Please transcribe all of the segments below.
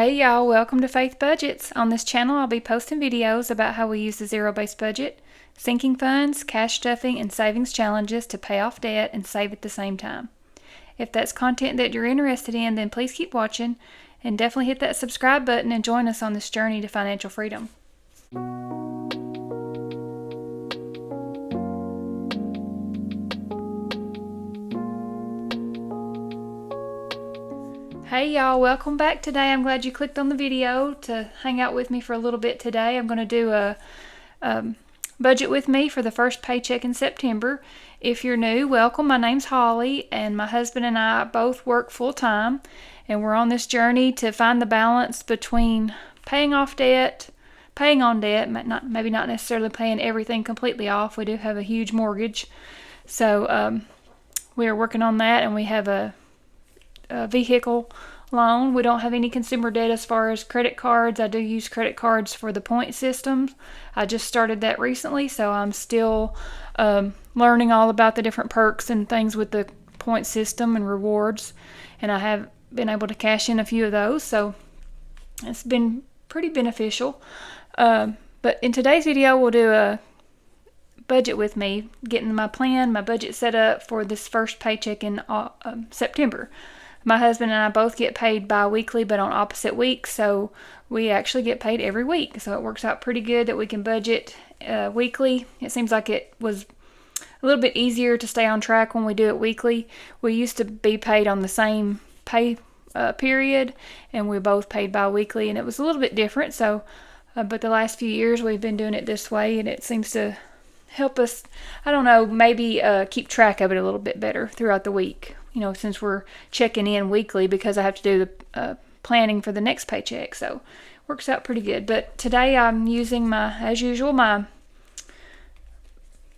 Hey y'all, welcome to Faith Budgets. On this channel, I'll be posting videos about how we use the zero-based budget, sinking funds, cash stuffing, and savings challenges to pay off debt and save at the same time. If that's content that you're interested in, then please keep watching and definitely hit that subscribe button and join us on this journey to financial freedom. Hey y'all, welcome back today. I'm glad you clicked on the video to hang out with me for a little bit today. I'm going to do a budget with me for the first paycheck in September. If you're new, welcome. My name's Holly, and my husband and I both work full-time, and we're on this journey to find the balance between paying on debt, maybe not necessarily paying everything completely off. We do have a huge mortgage, so we are working on that, and we have a vehicle loan. We don't have any consumer debt as far as credit cards. I do use credit cards for the point systems. I just started that recently, so I'm still learning all about the different perks and things with the point system and rewards, and I have been able to cash in a few of those, so it's been pretty beneficial. But in today's video, we'll do a budget with me, getting my budget set up for this first paycheck in September. My husband and I both get paid bi-weekly, but on opposite weeks, so we actually get paid every week. So it works out pretty good that we can budget weekly. It seems like it was a little bit easier to stay on track when we do it weekly. We used to be paid on the same pay period, and we both paid bi-weekly, and it was a little bit different. So, but the last few years we've been doing it this way, and it seems to help us, I don't know, maybe keep track of it a little bit better throughout the week. You know, since we're checking in weekly, because I have to do the planning for the next paycheck, so works out pretty good. But today I'm using as usual, my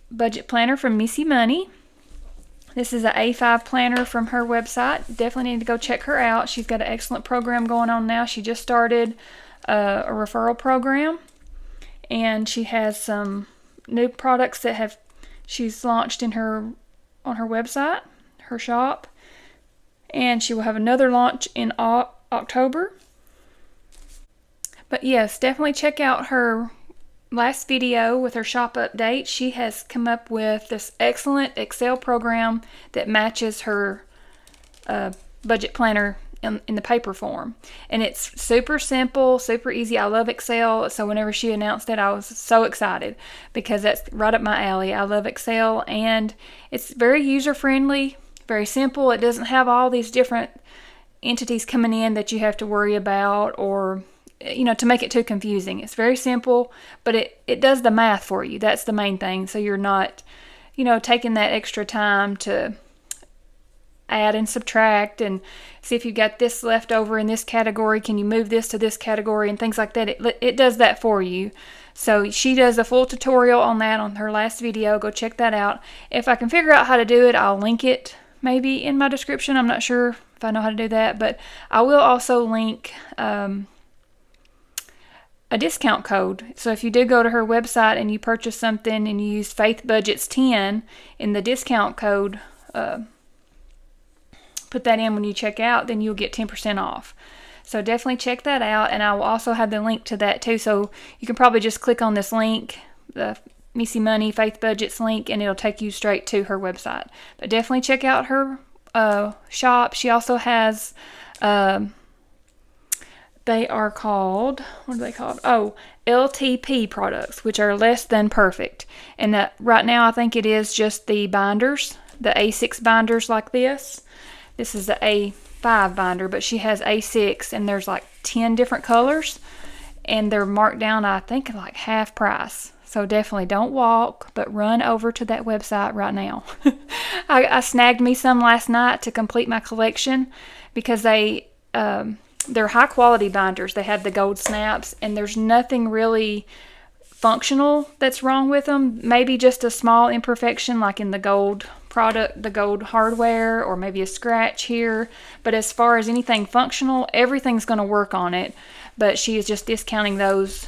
budget planner from Missy Money. This is an A5 planner from her website. Definitely need to go check her out. She's got an excellent program going on now. She just started a referral program, and she has some new products that she's launched on her website, her shop, and she will have another launch in October. But yes, definitely check out her last video with her shop update. She has come up with this excellent Excel program that matches her budget planner in the paper form, and it's super simple, super easy. I love Excel, so whenever she announced it, I was so excited because that's right up my alley. I love Excel, and it's very user-friendly, very simple. It doesn't have all these different entities coming in that you have to worry about, or to make it too confusing. It's very simple, but it does the math for you. That's the main thing, so you're not taking that extra time to add and subtract and see if you've got this left over in this category, can you move this to this category, and things like that. It does that for you. So she does a full tutorial on that on her last video. Go check that out. If I can figure out how to do it, I'll link it maybe in my description. I'm not sure if I know how to do that, but I will also link a discount code. So if you do go to her website and you purchase something and you use Faith Budgets 10 in the discount code, put that in when you check out, then you'll get 10% off. So definitely check that out, and I will also have the link to that too. So you can probably just click on this link, the Missy Money Faith Budgets link, and it'll take you straight to her website. But definitely check out her shop. She also has, they are called, what are they called? Oh, LTP products, which are less than perfect. And right now I think it is just the binders, the A6 binders like this. This is the A5 binder, but she has A6, and there's like 10 different colors, and they're marked down, I think, like half price. So definitely don't walk, but run over to that website right now. I snagged me some last night to complete my collection because they're high quality binders. They have the gold snaps, and there's nothing really functional that's wrong with them. Maybe just a small imperfection like in the gold product, the gold hardware, or maybe a scratch here. But as far as anything functional, everything's going to work on it. But she is just discounting those,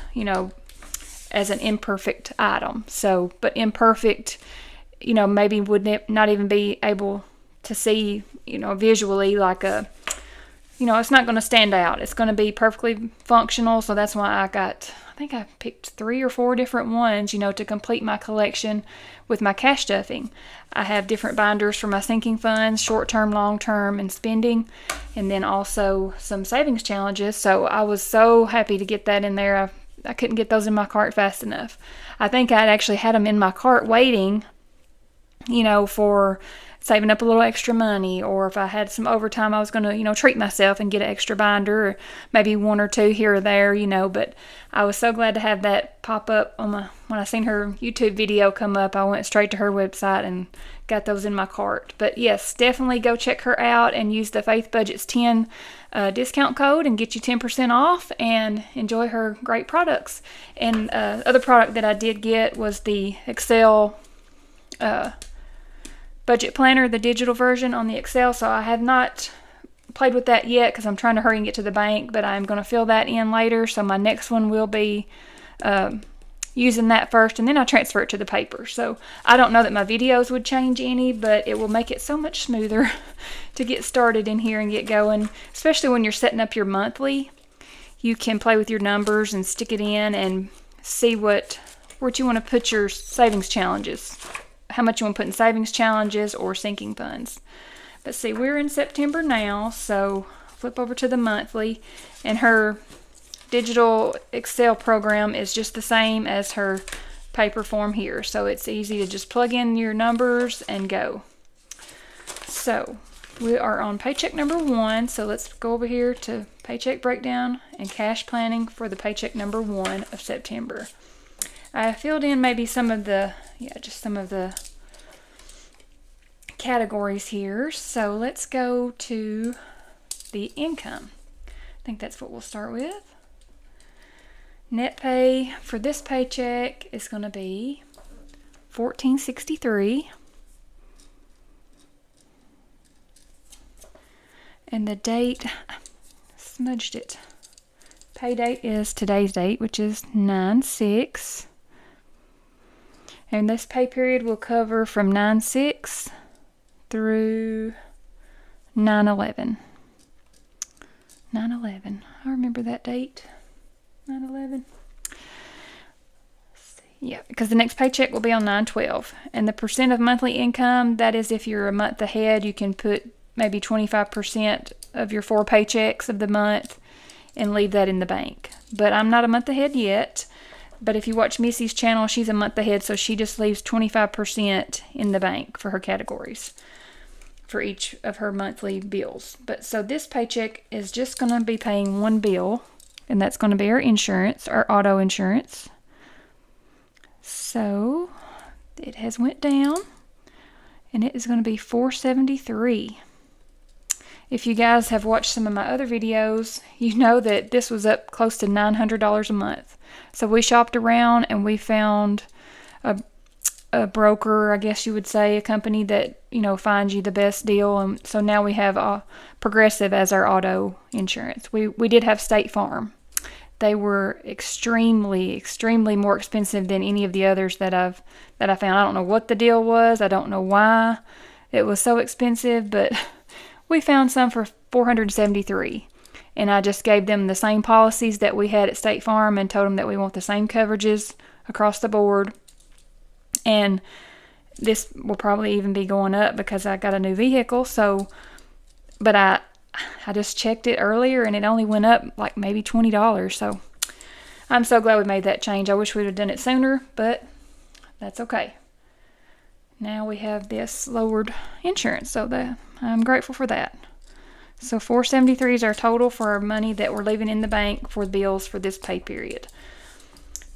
as an imperfect item. So, but imperfect, maybe would not even be able to see, visually like a you know, it's not going to stand out. It's going to be perfectly functional. So that's why I think I picked 3 or 4 different ones, you know, to complete my collection with my cash stuffing. I have different binders for my sinking funds, short-term, long-term, and spending, and then also some savings challenges. So I was so happy to get that in there. I couldn't get those in my cart fast enough. I think I'd actually had them in my cart waiting, you know, for saving up a little extra money, or if I had some overtime, I was going to, you know, treat myself and get an extra binder, or maybe 1 or 2 here or there, you know. But I was so glad to have that pop up on when I seen her YouTube video come up. I went straight to her website and got those in my cart. But yes, definitely go check her out and use the Faith Budgets 10 discount code and get you 10% off and enjoy her great products. And other product that I did get was the Excel budget planner, the digital version on the Excel. So I have not played with that yet because I'm trying to hurry and get to the bank, but I'm going to fill that in later. So my next one will be using that first, and then I transfer it to the paper. So I don't know that my videos would change any, but it will make it so much smoother to get started in here and get going, especially when you're setting up your monthly. You can play with your numbers and stick it in and see where you want to put your savings challenges, how much you want to put in savings challenges or sinking funds. But see, we're in September now, so flip over to the monthly, and her digital Excel program is just the same as her paper form here. So it's easy to just plug in your numbers and go. So we are on paycheck number 1, so let's go over here to paycheck breakdown and cash planning for the paycheck number 1 of September. I filled in maybe some of the categories here. So let's go to the income. I think that's what we'll start with. Net pay for this paycheck is going to be $14.63. And the date, smudged it. Pay date is today's date, which is 9/6. And this pay period will cover from 9/6 through 9/11. 9/11. I remember that date. 9/11. Yeah, because the next paycheck will be on 9/12. And the percent of monthly income, that is if you're a month ahead, you can put maybe 25% of your 4 paychecks of the month and leave that in the bank. But I'm not a month ahead yet. But if you watch Missy's channel, she's a month ahead, so she just leaves 25% in the bank for her categories for each of her monthly bills. But so this paycheck is just going to be paying 1 bill, and that's going to be our insurance, our auto insurance. So it has went down, and it is going to be $473. If you guys have watched some of my other videos, you know that this was up close to $900 a month. So we shopped around and we found a broker, I guess you would say, a company that, you know, finds you the best deal. And so now we have Progressive as our auto insurance. We did have State Farm. They were extremely, extremely more expensive than any of the others that I found. I don't know what the deal was. I don't know why it was so expensive, but we found some for $473. And I just gave them the same policies that we had at State Farm and told them that we want the same coverages across the board. And this will probably even be going up because I got a new vehicle. So, but I just checked it earlier and it only went up like maybe $20. So I'm so glad we made that change. I wish we'd have done it sooner, but that's okay. Now we have this lowered insurance, so I'm grateful for that. So $473 is our total for our money that we're leaving in the bank for bills for this pay period.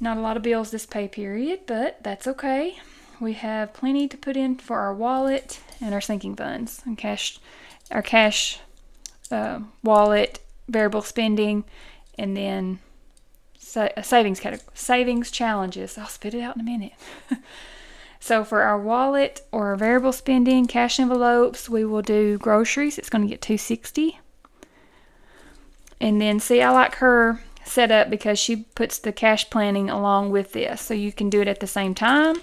Not a lot of bills this pay period, but that's okay. We have plenty to put in for our wallet and our sinking funds and our cash wallet, variable spending, and then savings challenges. I'll spit it out in a minute. So for our wallet or our variable spending, cash envelopes, we will do groceries. It's going to get $260. And then see, I like her setup because she puts the cash planning along with this. So you can do it at the same time.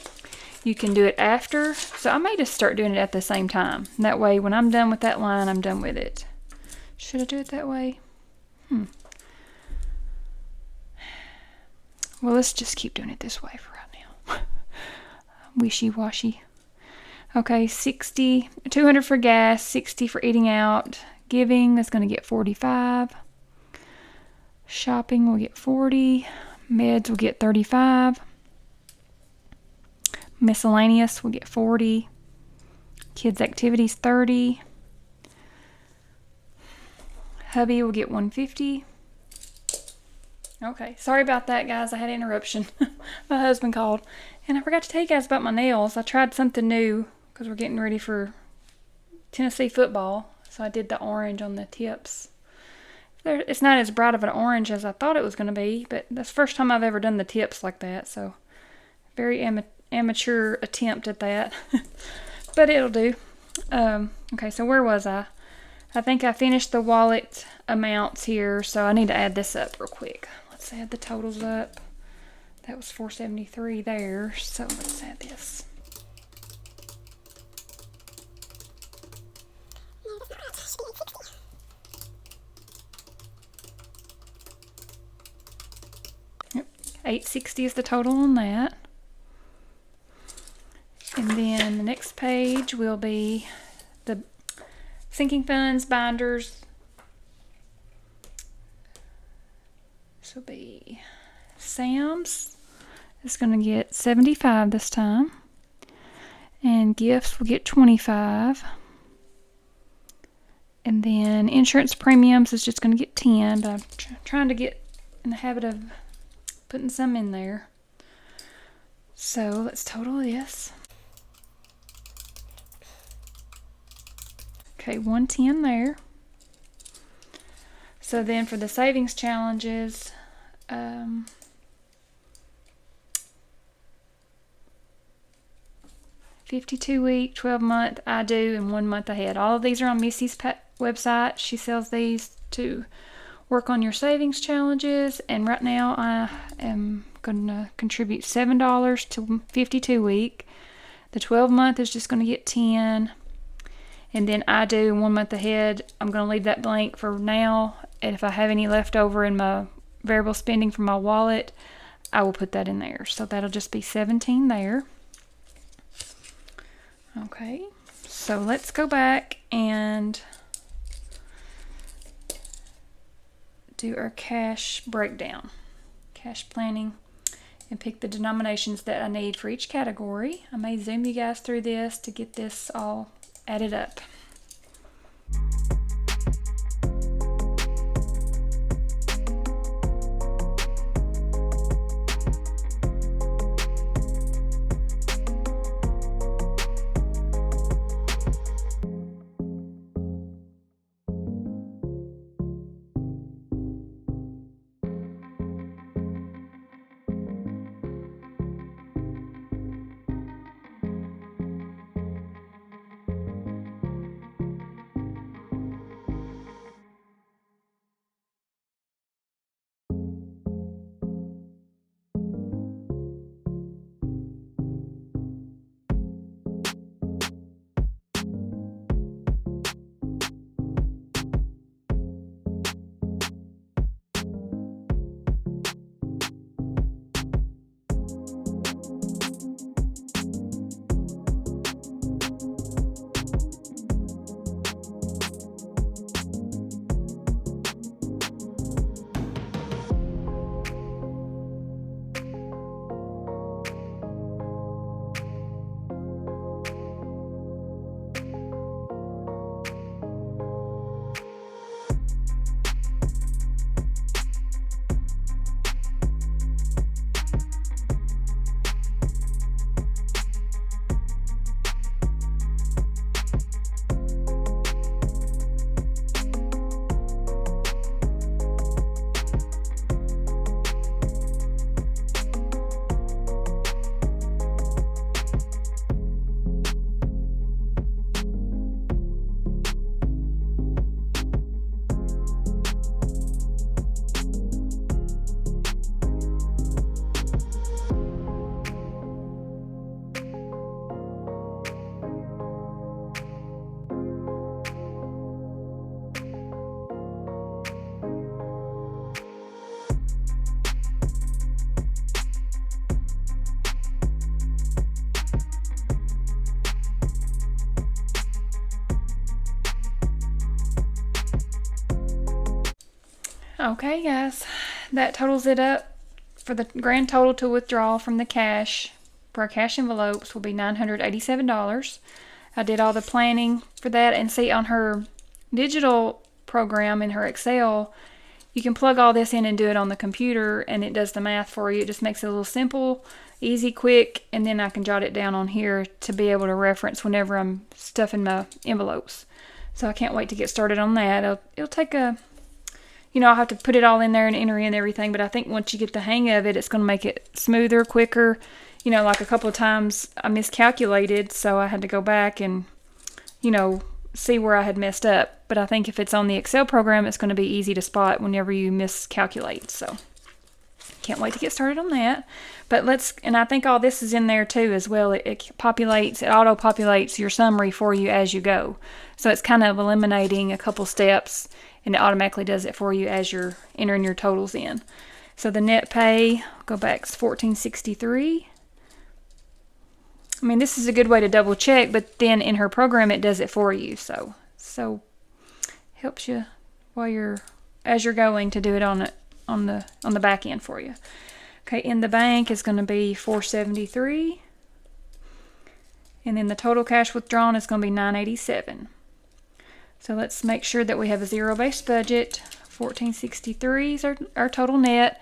You can do it after. So I may just start doing it at the same time. That way when I'm done with that line, I'm done with it. Should I do it that way? Well, let's just keep doing it this way for right now. Wishy-washy. Okay, 60, 200 for gas, 60 for eating out. Giving, that's going to get 45. Shopping will get 40. Meds will get 35. Miscellaneous will get 40. Kids activities 30. Hubby will get 150. Okay, sorry about that, guys. I had an interruption. My husband called. And I forgot to tell you guys about my nails. I tried something new because we're getting ready for Tennessee football. So I did the orange on the tips. It's not as bright of an orange as I thought it was going to be, but that's the first time I've ever done the tips like that. So very amateur attempt at that. But it'll do. Okay, so where was I? I think I finished the wallet amounts here, so I need to add this up real quick. Let's add the totals up. That was $473 there, so let's add this. Yep, $860 is the total on that. And then the next page will be the sinking funds, binders. This will be Sam's. It's going to get 75 this time. And gifts will get 25. And then insurance premiums is just going to get 10, but I'm trying to get in the habit of putting some in there. So let's total this. Okay, 110 there. So then for the savings challenges, 52-week, 12-month, I do, and 1 month ahead. All of these are on Missy's website. She sells these to work on your savings challenges. And right now I am going to contribute $7 to 52-week. The 12-month is just going to get 10. And then I do 1 month ahead. I'm going to leave that blank for now. And if I have any left over in my variable spending from my wallet, I will put that in there. So that'll just be 17 there. Okay, so let's go back and do our cash breakdown, cash planning, and pick the denominations that I need for each category. I may zoom you guys through this to get this all added up. Okay, guys, that totals it up. For the grand total to withdraw from the cash for our cash envelopes will be $987. I did all the planning for that, and see on her digital program in her Excel, you can plug all this in and do it on the computer, and it does the math for you. It just makes it a little simple, easy, quick, and then I can jot it down on here to be able to reference whenever I'm stuffing my envelopes. So I can't wait to get started on that. It'll take I'll have to put it all in there and enter in everything, but I think once you get the hang of it, it's going to make it smoother, quicker. Like a couple of times I miscalculated, so I had to go back and, see where I had messed up. But I think if it's on the Excel program, it's going to be easy to spot whenever you miscalculate. So can't wait to get started on that. But and I think all this is in there too as well. It auto-populates your summary for you as you go. So it's kind of eliminating a couple steps, and it automatically does it for you as you're entering your totals in. So the net pay, go back, is $14.63. This is a good way to double check, but then in her program it does it for you. So helps you as you're going to do it on the back end for you. Okay, in the bank is going to be $473, and then the total cash withdrawn is going to be $987. So let's make sure that we have a zero-based budget. $14.63 is our total net.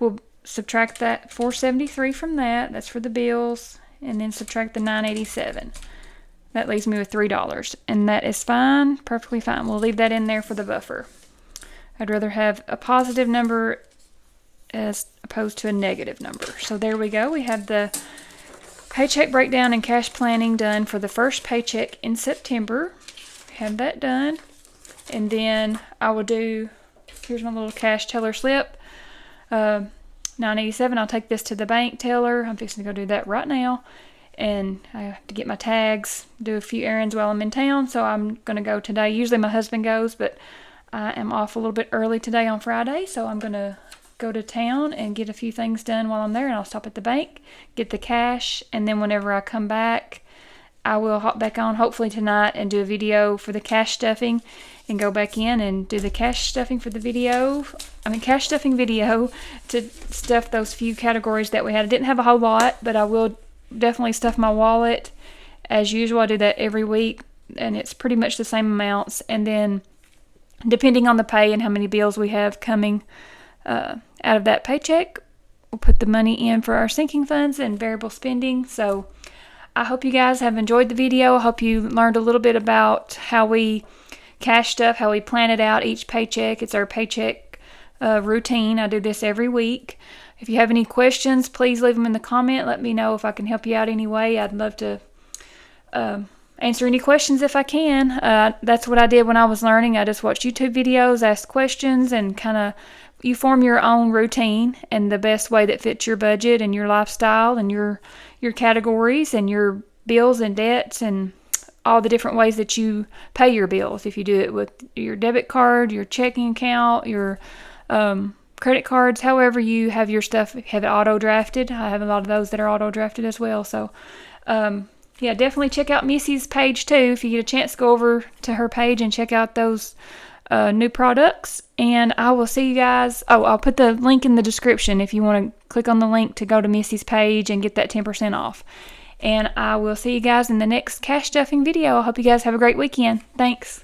We'll subtract that $473 from that. That's for the bills. And then subtract the $987. That leaves me with $3. And that is fine, perfectly fine. We'll leave that in there for the buffer. I'd rather have a positive number as opposed to a negative number. So there we go. We have the paycheck breakdown and cash planning done for the first paycheck in September. Have that done. And then I will here's my little cash teller slip. $987. I'll take this to the bank teller. I'm fixing to go do that right now. And I have to get my tags, do a few errands while I'm in town. So I'm going to go today. Usually my husband goes, but I am off a little bit early today on Friday. So I'm going to go to town and get a few things done while I'm there. And I'll stop at the bank, get the cash. And then whenever I come back, I will hop back on hopefully tonight and do a video for the cash stuffing, and go back in and do the cash stuffing video to stuff those few categories that we had. I didn't have a whole lot, but I will definitely stuff my wallet as usual. I do that every week, and it's pretty much the same amounts. And then depending on the pay and how many bills we have coming out of that paycheck, we'll put the money in for our sinking funds and variable spending. So I hope you guys have enjoyed the video. I hope you learned a little bit about how we cash stuff, how we plan it out each paycheck. It's our paycheck routine. I do this every week. If you have any questions, please leave them in the comment. Let me know if I can help you out any way. I'd love to answer any questions if I can. That's what I did when I was learning. I just watched YouTube videos, asked questions, and kind of you form your own routine and the best way that fits your budget and your lifestyle and your categories and your bills and debts and all the different ways that you pay your bills. If you do it with your debit card, your checking account, your credit cards, however you have your stuff, have it auto-drafted. I have a lot of those that are auto-drafted as well. So, yeah, definitely check out Missy's page too. If you get a chance, go over to her page and check out those new products. And I will see you guys. Oh, I'll put the link in the description if you want to click on the link to go to Missy's page and get that 10% off. And I will see you guys in the next cash stuffing video. I hope you guys have a great weekend. Thanks.